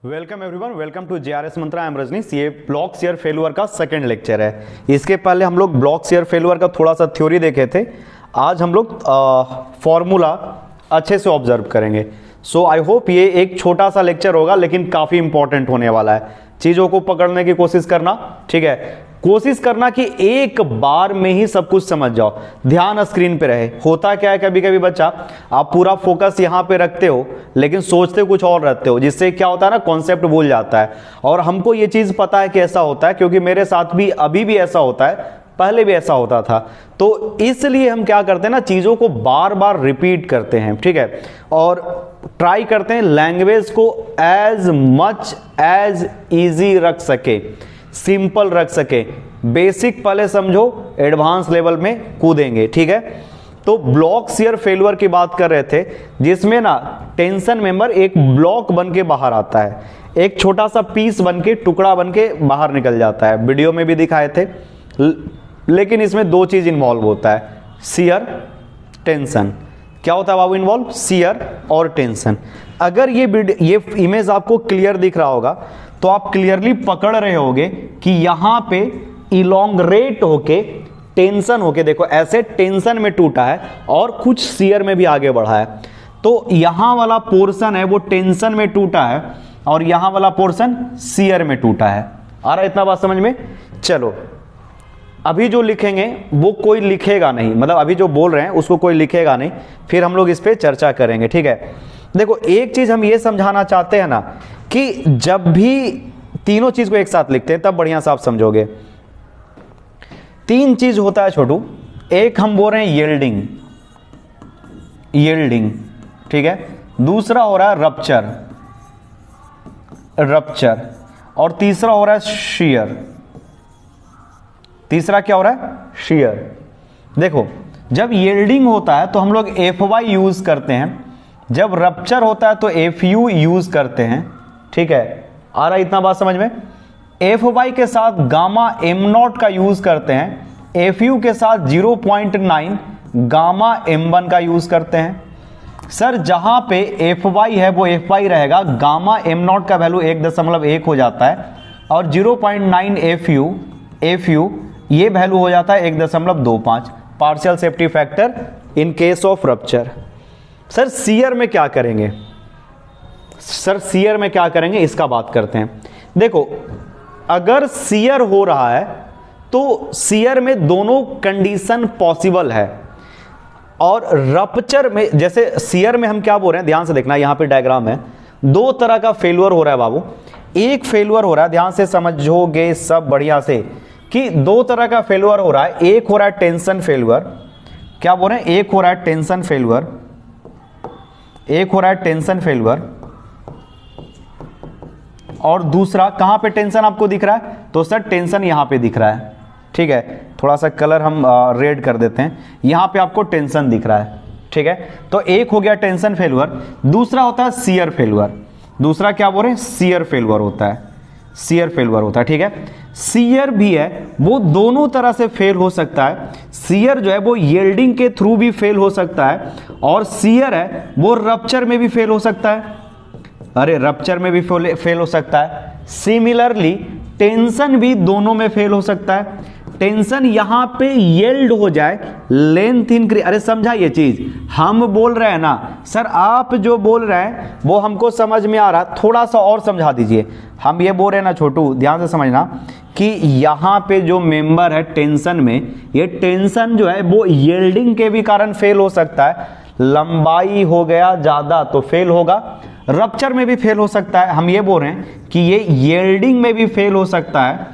Welcome everyone, welcome to JRS Mantra. I am Rajneesh. ये block shear failure का second lecture है। इसके पहले हम लोग ब्लॉक शेयर फेलुअर का थोड़ा सा थ्योरी देखे थे। आज हम लोग फॉर्मूला अच्छे से ऑब्जर्व करेंगे। सो आई होप ये एक छोटा सा लेक्चर होगा लेकिन काफ़ी इंपॉर्टेंट होने वाला है। चीज़ों को पकड़ने की कोशिश करना, ठीक है। कोशिश करना कि एक बार में ही सब कुछ समझ जाओ, ध्यान स्क्रीन पे रहे। होता क्या है, कभी कभी बच्चा आप पूरा फोकस यहाँ पे रखते हो लेकिन सोचते कुछ और रहते हो, जिससे क्या होता है ना, कॉन्सेप्ट भूल जाता है। और हमको ये चीज़ पता है कि ऐसा होता है, क्योंकि मेरे साथ भी अभी भी ऐसा होता है, पहले भी ऐसा होता था। तो इसलिए हम क्या करते हैं ना, चीज़ों को बार बार रिपीट करते हैं, ठीक है। और ट्राई करते हैं लैंग्वेज को एज मच एज इजी रख सके, सिंपल रख सके। बेसिक पहले समझो, एडवांस लेवल में कूदेंगे, ठीक है। तो ब्लॉक शेयर फेलुअर की बात कर रहे थे, जिसमें ना टेंशन मेंबर एक ब्लॉक बन के बाहर आता है, एक छोटा सा पीस बन के, टुकड़ा बन के बाहर निकल जाता है। वीडियो में भी दिखाए थे, लेकिन इसमें दो चीज इन्वॉल्व होता है, शियर, टेंशन। क्या होता है बाबू इन्वॉल्व? शियर और टेंशन। अगर ये इमेज आपको क्लियर दिख रहा होगा तो आप क्लियरली पकड़ रहे होगे कि यहां पे इलोंग्रेट होके, टेंशन होके, देखो ऐसे टेंशन में टूटा है और कुछ शियर में भी आगे बढ़ा है। तो यहां वाला पोर्शन है वो टेंशन में टूटा है और यहां वाला पोर्शन शियर में टूटा है। आ रहा है इतना बात समझ में? चलो, अभी जो लिखेंगे वो कोई लिखेगा नहीं, मतलब अभी जो बोल रहे हैं उसको कोई लिखेगा नहीं, फिर हम लोग इस पे चर्चा करेंगे, ठीक है। देखो, एक चीज हम ये समझाना चाहते हैं ना कि जब भी तीनों चीज को एक साथ लिखते हैं तब बढ़िया से आप समझोगे। तीन चीज होता है छोटू। एक हम बोल रहे हैं यील्डिंग, यील्डिंग, ठीक है। दूसरा हो रहा है रप्चर, रप्चर। और तीसरा हो रहा है शेयर। तीसरा क्या हो रहा है? शेयर। देखो, जब यील्डिंग होता है तो हम लोग FY यूज करते हैं, जब रप्चर होता है तो FU यूज करते हैं, ठीक है। आ रहा है इतना बात समझ में? FY के साथ गामा M0 का यूज करते हैं, FU के साथ 0.9 गामा M1 का यूज करते हैं। सर, जहां पे FY है वो FY रहेगा, गामा M0 का वैल्यू 1.1 हो जाता है और 0.9 FU ये वैल्यू हो जाता है 1.25, partial safety factor in case of rupture. Sir, shear में क्या करेंगे? सर, शियर में क्या करेंगे इसका बात करते हैं। देखो, अगर शियर हो रहा है तो शियर में दोनों कंडीशन पॉसिबल है, और रप्चर में, जैसे शियर में हम क्या बोल रहे हैं, ध्यान से देखना, यहां पे डायग्राम है। दो तरह का फेलुअर हो रहा है बाबू। एक फेलुअर हो रहा है, ध्यान से समझोगे सब बढ़िया से, कि दो तरह का फेलुअर हो रहा है। एक हो रहा है टेंशन फेलुअर। क्या बोल रहे हैं? एक हो रहा है टेंशन फेलुअर, एक हो रहा है टेंशन फेलुअर, और दूसरा कहां पे टेंशन आपको दिख रहा है? तो सर, टेंशन यहां पे दिख रहा है, ठीक है। थोड़ा सा कलर हम रेड कर देते हैं, यहां पे आपको टेंशन दिख रहा है, ठीक है। तो एक हो गया टेंशन फेलुअर। दूसरा होता है शियर फेलुअर। दूसरा क्या बोल रहे हैं? शियर फेलुअर होता है, शियर फेलुअर होता है, ठीक है। शियर भी है, वो दोनों तरह से फेल हो सकता है। शियर जो है वो यील्डिंग के थ्रू भी फेल हो सकता है, और शियर है वो रप्चर में भी फेल हो सकता है। अरे, रप्चर में भी फेल हो सकता है। सिमिलरली टेंशन भी दोनों में फेल हो सकता है। टेंशन यहां पे येल्ड हो जाए, लेंथ इंक्रीज। अरे समझा ये चीज? हम बोल रहे हैं ना सर, आप जो बोल रहे हैं वो हमको समझ में आ रहा, थोड़ा सा और समझा दीजिए। हम ये बोल रहे हैं ना छोटू, ध्यान से समझना, कि यहां पे जो मेंबर है टेंशन में, ये टेंशन जो है वो येल्डिंग के भी कारण फेल हो सकता है। लंबाई हो गया ज्यादा तो फेल होगा। रप्चर में भी फेल हो सकता है। हम ये बोल रहे हैं कि ये येल्डिंग में भी फेल हो सकता है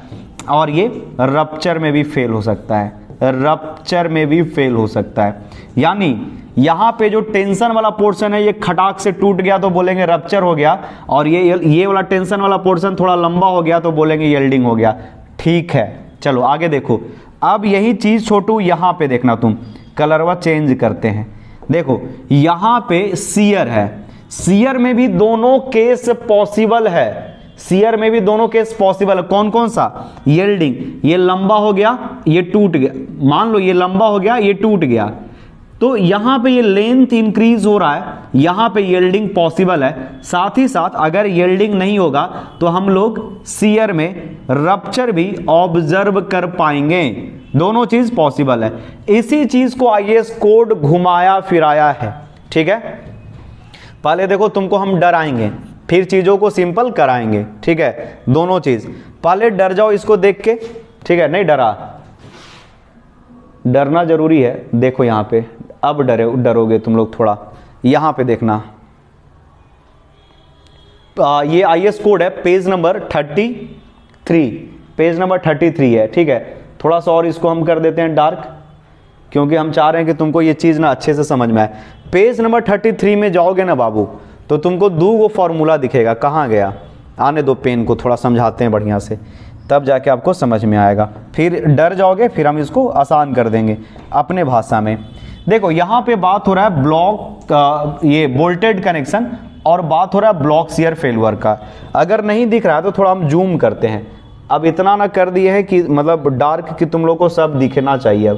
और ये रप्चर में भी फेल हो सकता है, रप्चर में भी फेल हो सकता है। यानी यहां पे जो टेंशन वाला पोर्शन है ये खटाक से टूट गया तो बोलेंगे रप्चर हो गया, और ये वाला टेंशन वाला पोर्शन थोड़ा लंबा हो गया तो बोलेंगे येल्डिंग हो गया, ठीक है। चलो आगे देखो। अब यही चीज छोटू यहां पे देखना, तुम कलरवा चेंज करते हैं। देखो, यहां पे शियर है, शियर में भी दोनों केस पॉसिबल है। शियर में भी दोनों केस पॉसिबल है। कौन कौन सा? यील्डिंग, ये लंबा हो गया, ये टूट गया। मान लो ये लंबा हो गया, ये टूट गया, तो यहां पे ये लेंथ इंक्रीज हो रहा है, यहां पे यील्डिंग पॉसिबल है। साथ ही साथ अगर यील्डिंग नहीं होगा तो हम लोग शियर में रप्चर भी ऑब्जर्व कर पाएंगे। दोनों चीज पॉसिबल है। इसी चीज को आईएएस कोड घुमाया फिराया है। ठीक है, पहले देखो तुमको हम डराएंगे, फिर चीजों को सिंपल कराएंगे। ठीक है, दोनों चीज। पहले डर जाओ इसको देख के, ठीक है, नहीं डरना जरूरी है। देखो यहां पे अब डरोगे तुम लोग थोड़ा। यहां पे देखना, ये आईएएस कोड है पेज नंबर 33, पेज नंबर 33 है। ठीक है, थोड़ा सा और इसको हम कर देते हैं डार्क, क्योंकि हम चाह रहे हैं कि तुमको ये चीज ना अच्छे से समझ में आए। पेज नंबर 33 में जाओगे ना बाबू, तो तुमको दो फॉर्मूला दिखेगा। कहां गया, आने दो पेन को, थोड़ा समझाते हैं बढ़िया से, तब जाके आपको समझ में आएगा। फिर डर जाओगे, फिर हम इसको आसान कर देंगे अपने भाषा में। देखो यहां पे बात हो रहा है ब्लॉक, ये बोल्टेड कनेक्शन, और बात हो रहा है ब्लॉक शियर फेल्यूर का। अगर नहीं दिख रहा है तो थोड़ा हम जूम करते हैं। अब इतना ना कर दिए है कि मतलब डार्क कि तुम लोग को सब दिखना चाहिए।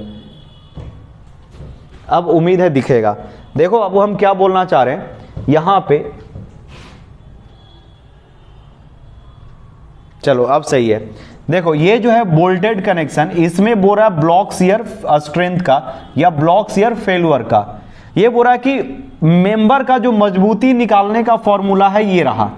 अब उम्मीद है दिखेगा। देखो अब हम क्या बोलना चाह रहे हैं यहां पे, चलो अब सही है। देखो ये जो है बोल्टेड कनेक्शन, इसमें बोल रहा है ब्लॉक शियर स्ट्रेंथ का या ब्लॉक शियर फेल्यूर का। ये बोल रहा है कि मेंबर का जो मजबूती निकालने का फॉर्मूला है ये रहा।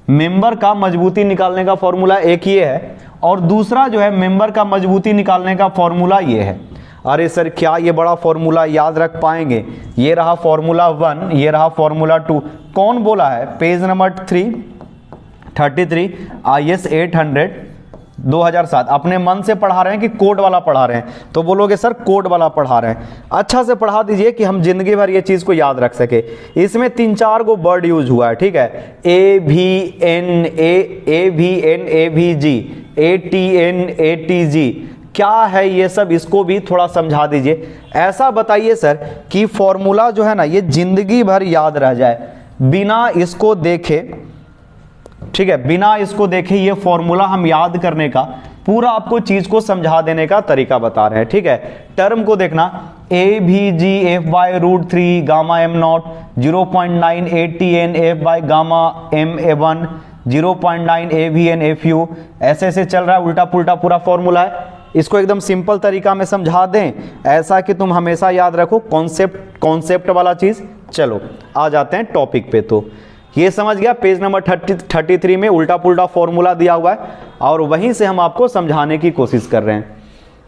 मेंबर का मजबूती निकालने का फॉर्मूला एक ये है, और दूसरा जो है मेंबर का मजबूती निकालने का फॉर्मूला ये है। अरे सर क्या ये बड़ा फॉर्मूला याद रख पाएंगे? ये रहा फॉर्मूला 1, ये रहा फॉर्मूला 2। कौन बोला है? Page number 33 IS 800 2007। अपने मन से पढ़ा रहे हैं कि कोड वाला पढ़ा रहे हैं? तो बोलोगे सर कोड वाला पढ़ा रहे हैं। अच्छा से पढ़ा दीजिए कि हम जिंदगी भर ये चीज को याद रख सके। इसमें 3-4 गो वर्ड यूज हुआ है। ठीक है, AVN AVN AVG ATN ATG, क्या है ये सब, इसको भी थोड़ा समझा दीजिए। ऐसा बताइए सर कि फॉर्मूला जो है ना ये जिंदगी भर याद रह जाए बिना इसको देखे। ठीक है, बिना इसको देखे ये फॉर्मूला हम याद करने का, पूरा आपको चीज को समझा देने का तरीका बता रहे हैं। ठीक है, टर्म को देखना, AVG F/√3 gamma M0 0.9 ATN F/ gamma MA1 0.9 AVN FU, ऐसे ऐसे चल रहा है, उल्टा पुल्टा पूरा फॉर्मूला है। इसको एकदम सिंपल तरीका में समझा दें, ऐसा कि तुम हमेशा याद रखो कॉन्सेप्ट वाला चीज। चलो आ जाते हैं टॉपिक पे। तो ये समझ गया, पेज नंबर 33 में उल्टा पुल्टा फॉर्मूला दिया हुआ है, और वहीं से हम आपको समझाने की कोशिश कर रहे हैं।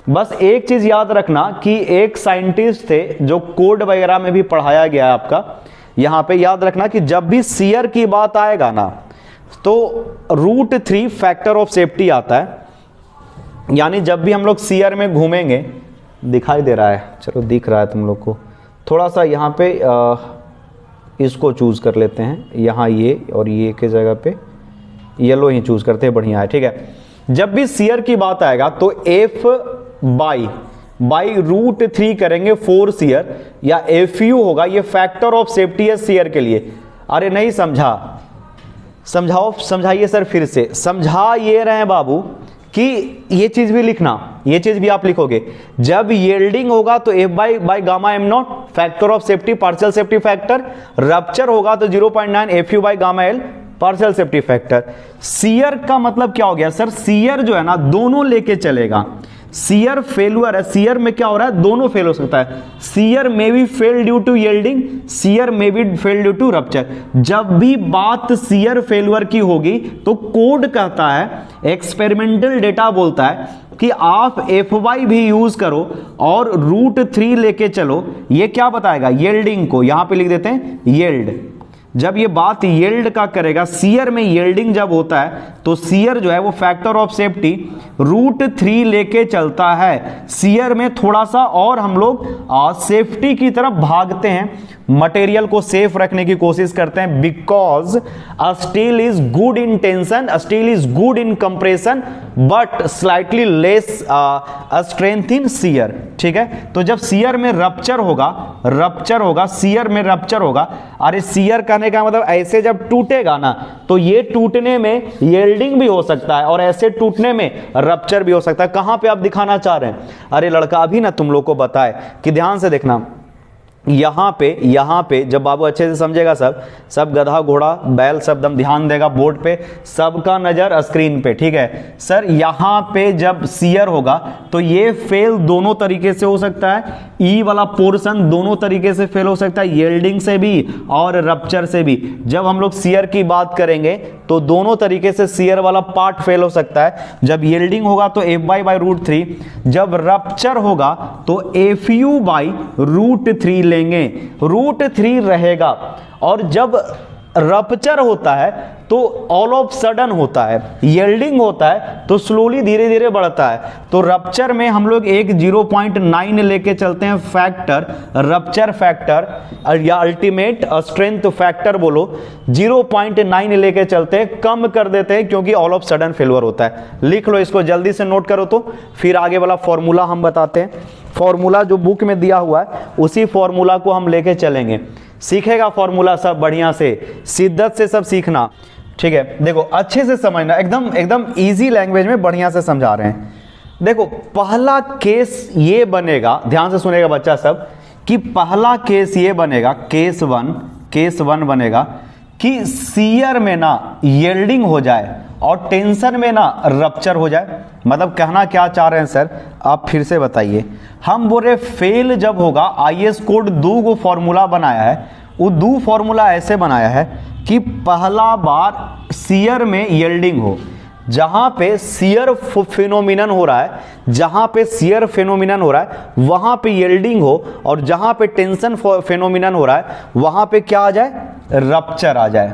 बस एक चीज याद रखना कि एक साइंटिस्ट थे जो कोड वगैरह में भी पढ़ाया गया है आपका। यहां पे याद रखना कि जब भी शियर की बात आएगा ना, तो √3 फैक्टर ऑफ सेफ्टी आता है। यानी जब भी हम लोग शियर में घूमेंगे, दिखाई दे रहा है, चलो दिख रहा है तुम लोग को, थोड़ा सा यहाँ पे इसको चूज कर लेते हैं। यहाँ ये और ये के जगह पे येलो ही चूज करते हैं, बढ़िया है। ठीक है, जब भी शियर की बात आएगा तो F/√3 करेंगे 4 शियर, या FU होगा, ये फैक्टर ऑफ सेफ्टी है शियर के लिए। अरे नहीं समझाइए सर, फिर से समझा ये रहे हैं बाबू कि ये चीज भी लिखना, ये चीज भी आप लिखोगे। जब यील्डिंग होगा तो F/by gamma M0 factor of safety, partial safety factor. Rupture होगा तो 0.9 FU by gamma L partial safety factor. Shear का मतलब क्या हो गया सर? शियर जो है ना दोनों लेके चलेगा। शियर फेल्यूर है, शियर में क्या हो रहा है? दोनों फेल हो सकता है। शियर में be fail due to yielding, shear में be fail due to rupture. जब भी बात शियर फेल्यूर की होगी तो कोड कहता है, एक्सपेरिमेंटल डेटा बोलता है कि आप FY भी यूज करो और √3 लेके चलो। ये क्या बताएगा? यील्डिंग को यहां पे लिख देते हैं यील्ड। जब ये बात यील्ड का करेगा, शियर में यील्डिंग जब होता है तो शियर जो है वो फैक्टर ऑफ सेफ्टी √3 लेके चलता है। शियर में थोड़ा सा और हम लोग सेफ्टी की तरफ भागते हैं, मटेरियल को सेफ रखने की कोशिश करते हैं। Because steel is good in tension, steel is good in compression, but slightly less strength in shear. ठीक है, तो जब शियर में रप्चर होगा, शियर में रप्चर होगा। अरे शियर कहने का मतलब ऐसे जब टूटेगा ना, तो ये टूटने में यील्डिंग भी हो सकता है और ऐसे टूटने में रप्चर भी हो सकता है। कहां पे आप दिखाना चाह रहे हैं? अरे लड़का अभी ना तुम लोग को बताए कि ध्यान से देखना, यहाँ पे जब बाबू अच्छे से समझेगा, सब गधा घोड़ा बैल सब दम ध्यान देगा बोर्ड पे, सबका नजर स्क्रीन पे, ठीक है सर। यहाँ पे जब शियर होगा तो ये फेल दोनों तरीके से हो सकता है, ई वाला पोर्शन दोनों तरीके से फेल हो सकता है, यील्डिंग से भी और रप्चर से भी। जब हम लोग शियर की बात करेंगे तो दोनों तरीके से शियर वाला पार्ट फेल हो सकता है। जब यील्डिंग होगा तो F/√3, जब रप्चर होगा तो FU/√3 लेंगे, √3 रहेगा। और जब रप्चर होता है तो ऑल ऑफ सडन होता है, यील्डिंग होता है तो स्लोली धीरे धीरे बढ़ता है। तो रप्चर में हम लोग एक 0.9 लेके चलते हैं फैक्टर, रप्चर फैक्टर या अल्टीमेट स्ट्रेंथ फैक्टर बोलो, 0.9 लेके चलते हैं, कम कर देते हैं क्योंकि ऑल ऑफ सडन फेल्योर होता है। लिख लो इसको, जल्दी से नोट करो तो फिर आगे वाला फॉर्मूला हम बताते हैं। फॉर्मूला जो बुक में दिया हुआ है उसी फॉर्मूला को हम लेके चलेंगे। सीखेगा फॉर्मूला सब बढ़िया से, शिद्दत से सब सीखना, ठीक है। देखो अच्छे से समझना, एकदम इजी लैंग्वेज में बढ़िया से समझा रहे हैं। देखो पहला केस ये बनेगा, ध्यान से सुनेगा बच्चा सब, कि पहला केस ये बनेगा, केस वन बनेगा कि शियर में ना यील्डिंग हो जाए और टेंशन में ना रप्चर हो जाए। मतलब कहना क्या चाह रहे हैं सर, आप फिर से बताइए। हम बोले फेल जब होगा, IS कोड 2 को फॉर्मूला बनाया है, वो 2 फॉर्मूला ऐसे बनाया है कि पहला बार शियर में यील्डिंग हो, जहां पे शियर फिनोमिनन हो रहा है, जहां पे शियर फिनोमिनन हो रहा है वहां पे यील्डिंग हो, और जहां पे टेंशन फिनोमिनन हो रहा है वहां पे क्या आ जाए, रप्चर आ जाए।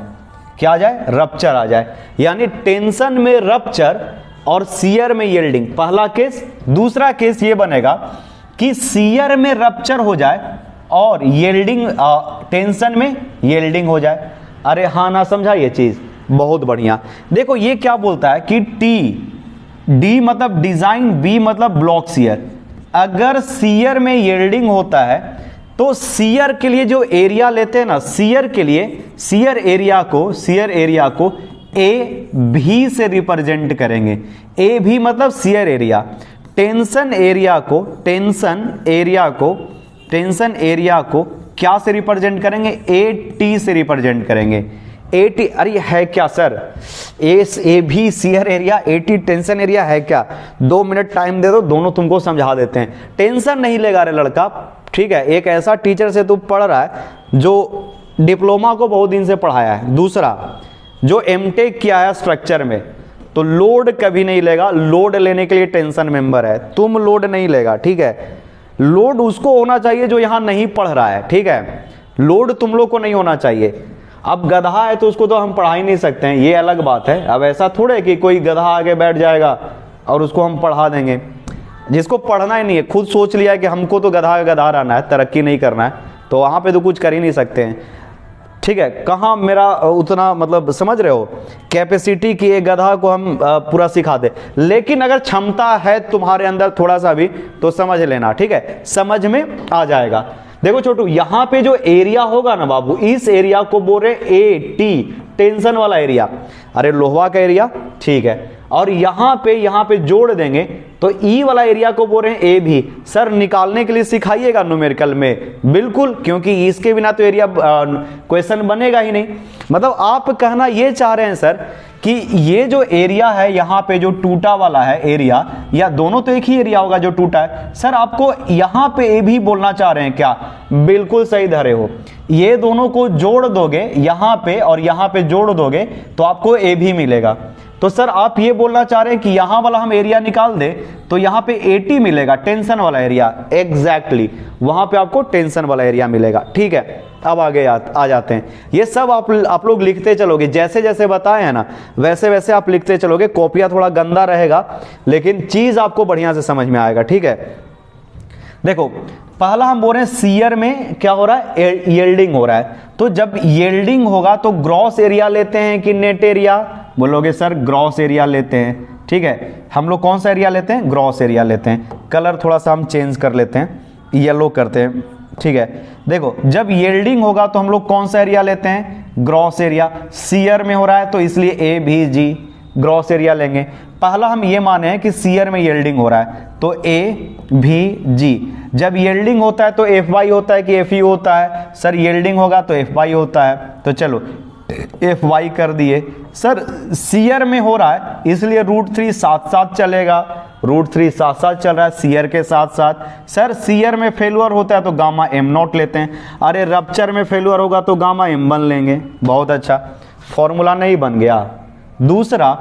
क्या आ जाए, रप्चर आ जाए। यानी टेंशन में रप्चर और शियर में यील्डिंग, पहला केस। दूसरा केस ये बनेगा कि शियर में रप्चर हो जाए और यील्डिंग, टेंशन में यील्डिंग हो जाए। अरे हाँ ना, समझा ये चीज, बहुत बढ़िया। देखो ये क्या बोलता है कि D मतलब डिजाइन, B मतलब ब्लॉक शियर। अगर शियर में यील्डिंग होता है तो शियर के लिए जो एरिया लेते हैं ना, शियर के लिए शियर एरिया को AB से रिप्रेजेंट करेंगे। AB मतलब शियर एरिया। टेंशन एरिया को क्या से रिप्रेजेंट करेंगे, AT से रिप्रेजेंट करेंगे। AT, अरे है क्या sir, AB shear area, AT tension area है क्या? 2 मिनट टाइम दे दो, दोनों तुमको समझा देते हैं। टेंशन नहीं लेगा रे लड़का, ठीक है। एक ऐसा टीचर से तू पढ़ रहा है जो डिप्लोमा को बहुत दिन से पढ़ाया है, दूसरा जो MTech किया है स्ट्रक्चर में, तो लोड कभी नहीं लेगा। लोड लेने के लिए टेंशन मेंबर है, तुम लोड नहीं लेगा, ठीक है। लोड उसको होना चाहिए जो यहां नहीं पढ़ रहा है, ठीक है। लोड तुम लोग को नहीं होना चाहिए। अब गधा है तो उसको तो हम पढ़ा ही नहीं सकते हैं, ये अलग बात है। अब ऐसा थोड़े कि कोई गधा आगे बैठ जाएगा और उसको हम पढ़ा देंगे। जिसको पढ़ना ही नहीं है, खुद सोच लिया कि हमको तो गधा रहना है, तरक्की नहीं करना है, तो वहां पे तो कुछ कर ही नहीं सकते हैं, ठीक है। कहाँ मेरा उतना मतलब समझ रहे हो, कैपेसिटी की एक गधा को हम पूरा सिखा दे। लेकिन अगर क्षमता है तुम्हारे अंदर थोड़ा सा भी तो समझ लेना, ठीक है, समझ में आ जाएगा। देखो छोटू, यहां पे जो एरिया होगा ना बाबू, इस एरिया को बोल रहे AT, टेंशन वाला एरिया। अरे लोहा का एरिया, ठीक है। और यहां पे जोड़ देंगे तो E वाला एरिया को बोल रहे हैं AB। सर निकालने के लिए सिखाइएगा न्यूमेरिकल में, बिल्कुल, क्योंकि इसके बिना तो एरिया क्वेश्चन बनेगा ही नहीं। मतलब आप कहना ये चाह रहे हैं सर कि ये जो एरिया है यहाँ पे जो टूटा वाला है एरिया, या दोनों तो एक ही एरिया होगा जो टूटा है। सर आपको यहाँ पे AB बोलना चाह रहे हैं क्या? बिल्कुल सही धरे हो। ये दोनों को जोड़ दोगे यहाँ पे और यहाँ पे जोड़ दोगे तो आपको AB मिलेगा। तो सर आप ये बोलना चाह रहे हैं कि यहां वाला हम एरिया निकाल दे तो यहां पे AT मिलेगा, टेंशन वाला एरिया। एग्जैक्टली, वहां पे आपको टेंशन वाला एरिया मिलेगा, ठीक है। अब आगे आ जाते हैं। ये सब आप लोग लिखते चलोगे, जैसे जैसे बताए हैं ना वैसे वैसे आप लिखते चलोगे। कॉपिया थोड़ा गंदा रहेगा लेकिन चीज आपको बढ़िया से समझ में आएगा, ठीक है। देखो पहला हम बोल रहे हैं शियर में क्या हो रहा है, यील्डिंग हो रहा है। तो जब यील्डिंग होगा तो ग्रॉस एरिया लेते हैं कि नेट एरिया? बोलोगे सर ग्रॉस एरिया लेते हैं, ठीक है। हम लोग कौन सा एरिया लेते हैं? ग्रॉस एरिया लेते हैं। कलर थोड़ा सा हम चेंज कर लेते हैं, येलो करते हैं, ठीक है। देखो जब यील्डिंग होगा तो हम लोग कौन सा एरिया लेते हैं? Gross area. शियर में हो रहा है तो इसलिए ABG, ग्रॉस एरिया लेंगे। पहला हम ये माने हैं कि सीयर में यील्डिंग हो रहा है, तो AVG। जब यील्डिंग होता है तो FY होता है कि FU होता है? सर यील्डिंग होगा तो FY होता है, तो चलो FY कर दिए। सर सीयर में हो रहा है इसलिए √3 साथ साथ चलेगा, √3 साथ साथ चल रहा है सीयर के साथ साथ। सर सीयर में फेलुअर होता है तो गामा M0 लेते हैं, अरे रप्चर में फेलुअर होगा तो गामा M1 लेंगे। बहुत अच्छा, फॉर्मूला नहीं बन गया। दूसरा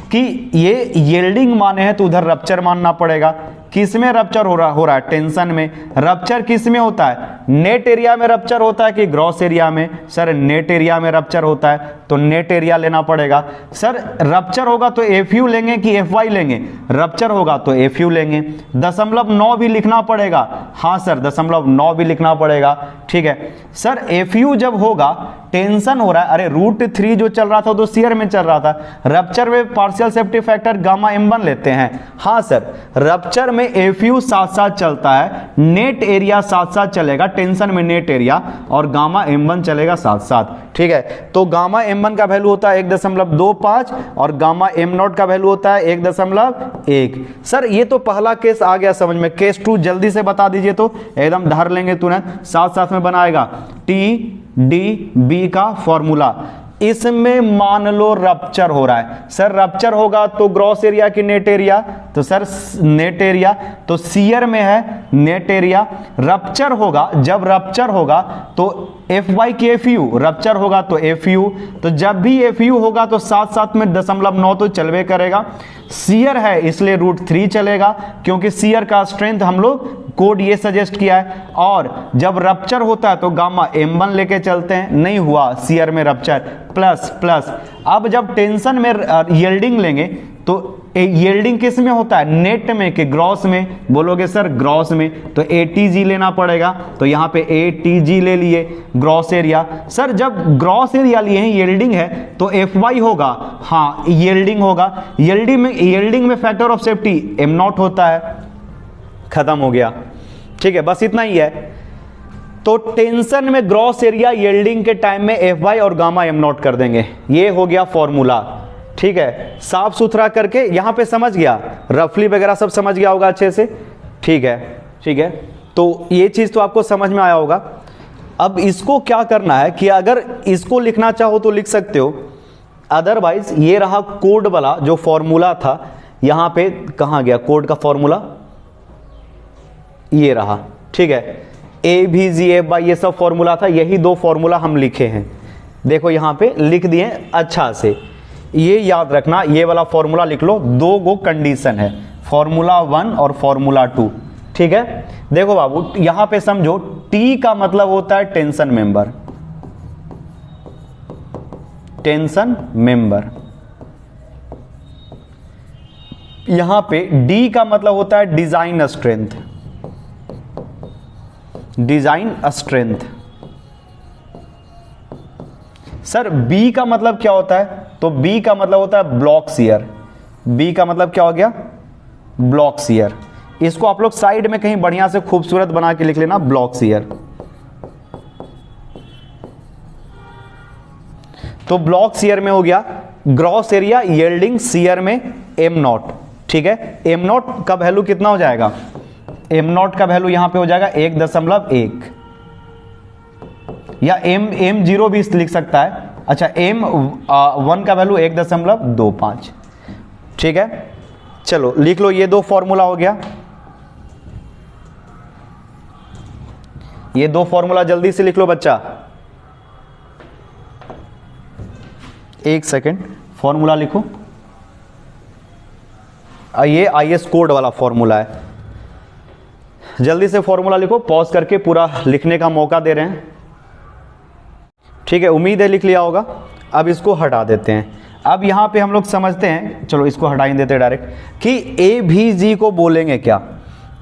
कि ये यील्डिंग माने हैं तो उधर रप्चर मानना पड़ेगा। किस में रप्चर हो रहा है? टेंशन में। रप्चर किस में होता है? नेट एरिया में रप्चर होता है कि ग्रॉस एरिया में? सर नेट एरिया में रप्चर होता है तो नेट एरिया लेना पड़ेगा। सर रप्चर होगा तो FU लेंगे कि FY लेंगे? रप्चर होगा तो FU लेंगे। 0.9 भी लिखना पड़ेगा। हाँ सर 0.9 भी लिखना पड़ेगा, ठीक है। सर FU जब होगा, टेंशन हो रहा है, अरे √3 जो चल रहा था तो सीयर में चल रहा था, रप्चर में partial safety factor gamma M1 लेते हैं। हाँ सर रप्चर में FU साथ साथ चलता है, नेट एरिया साथ साथ चलेगा, टेंशन में नेट एरिया, और गामा M1 चलेगा साथ साथ, ठीक है। तो गामा M1 का वैल्यू होता है 1.25 और गामा M0 का वैल्यू होता है 1.1। सर ये तो पहला केस आ गया समझ में। केस 2 जल्दी से बता दीजिए तो एकदम धर लेंगे तुरंत, साथ साथ में बनाएगा। TDB का फॉर्मूला, इसमें मान लो रप्चर हो रहा है। सर रप्चर होगा तो ग्रॉस एरिया की नेट एरिया? तो सर नेट एरिया, तो सीयर में है नेट एरिया। रप्चर होगा, जब रप्चर होगा तो FY की FU, रप्चर होगा तो FU, तो जब भी FU होगा तो साथ साथ में 0.9 तो चलवे करेगा। सीयर है इसलिए √3 चलेगा, क्योंकि सीयर का स्ट्रेंथ हम लोग कोड ये सजेस्ट किया है। और जब रप्चर होता है तो गामा M1 लेके चलते हैं, नहीं हुआ सीयर में रप्चर, प्लस प्लस। अब जब टेंशन में यील्डिंग लेंगे तो यील्डिंग किस में होता है? नेट में कि ग्रॉस में? बोलोगे सर ग्रॉस में, तो ATG लेना पड़ेगा, तो यहां पे ATG ले लिए, ग्रॉस एरिया। सर जब ग्रॉस एरिया लिए हैं, यील्डिंग है, तो FY होगा, हाँ यील्डिंग होगा। यील्डिंग में फैक्टर ऑफ सेफ्टी M0 होता है। खत्म हो गया, ठीक है, बस इतना ही है। तो टेंशन में ग्रॉस एरिया यील्डिंग के टाइम में FY और गामा M0 कर देंगे। ये हो गया फॉर्मूला, ठीक है। साफ सुथरा करके यहां पे समझ गया, रफली वगैरह सब समझ गया होगा अच्छे से, ठीक है, ठीक है। तो ये चीज तो आपको समझ में आया होगा। अब इसको क्या करना है कि अगर इसको लिखना चाहो तो लिख सकते हो, अदरवाइज ये रहा कोड वाला जो फॉर्मूला था। यहां पे कहां गया कोड का फॉर्मूला? ये रहा, ठीक है। AVG FY ये सब फॉर्मूला था, यही 2 फॉर्मूला हम लिखे हैं। देखो यहां पे लिख दिए अच्छा से। ये याद रखना, ये वाला फॉर्मूला लिख लो। 2 गो कंडीशन है, फॉर्मूला 1 और फॉर्मूला 2, ठीक है। देखो बाबू यहां पे समझो, T का मतलब होता है टेंशन मेंबर, टेंशन मेंबर। यहां पे D का मतलब होता है design strength, design strength. Sir B का मतलब क्या होता है? तो B का मतलब होता है ब्लॉक शियर। B का मतलब क्या हो गया? Block shear. इसको आप लोग साइड में कहीं बढ़िया से खूबसूरत बना के लिख लेना, ब्लॉक शियर। तो ब्लॉक शियर में हो गया ग्रॉस एरिया यील्डिंग शियर में M0, ठीक है। M0 का वैल्यू कितना हो जाएगा? M0 का वैल्यू यहां पे हो जाएगा 1.1 या M0 भी लिख सकता है। अच्छा M1 का वैल्यू 1.25, ठीक है। चलो लिख लो, ये 2 फॉर्मूला हो गया। ये 2 फॉर्मूला जल्दी से लिख लो बच्चा, 1 सेकेंड, फॉर्मूला लिखो। ये IS कोड वाला फॉर्मूला है, जल्दी से फॉर्मूला लिखो। पॉज करके पूरा लिखने का मौका दे रहे हैं, ठीक है। उम्मीद है लिख लिया होगा। अब इसको हटा देते हैं। अब यहां पे हम लोग समझते हैं, चलो इसको हटा ही देते हैं डायरेक्ट, कि AVG को बोलेंगे क्या?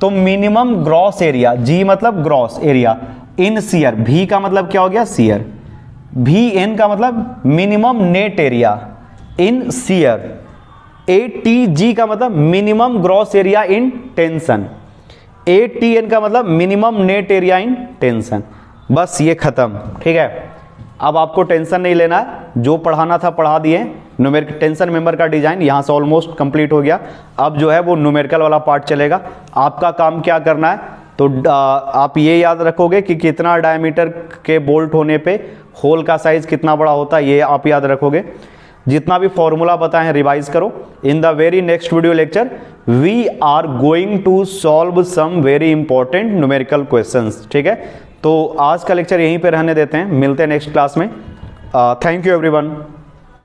तो मिनिमम ग्रॉस एरिया, G मतलब gross area in shear. V का मतलब क्या हो गया? शियर। VN का मतलब minimum net area in shear. ATG का मतलब minimum gross area in tension. ATN का मतलब minimum net area in tension. बस ये खत्म, ठीक है। अब आपको टेंशन नहीं लेना है, जो पढ़ाना था पढ़ा दिए। न्यूमेरिकल टेंशन मेंबर का डिजाइन यहाँ से ऑलमोस्ट कंप्लीट हो गया। अब जो है वो न्यूमेरिकल वाला पार्ट चलेगा। आपका काम क्या करना है, तो आप ये याद रखोगे कि कितना डायमीटर के बोल्ट होने पे होल का साइज कितना बड़ा होता है, ये आप याद रखोगे। जितना भी फॉर्मूला बताए हैं रिवाइज करो। In the very next video lecture we are going to solve some very important numerical questions, ठीक है। तो आज का लेक्चर यहीं पे रहने देते हैं, मिलते हैं नेक्स्ट क्लास में। Thank you everyone.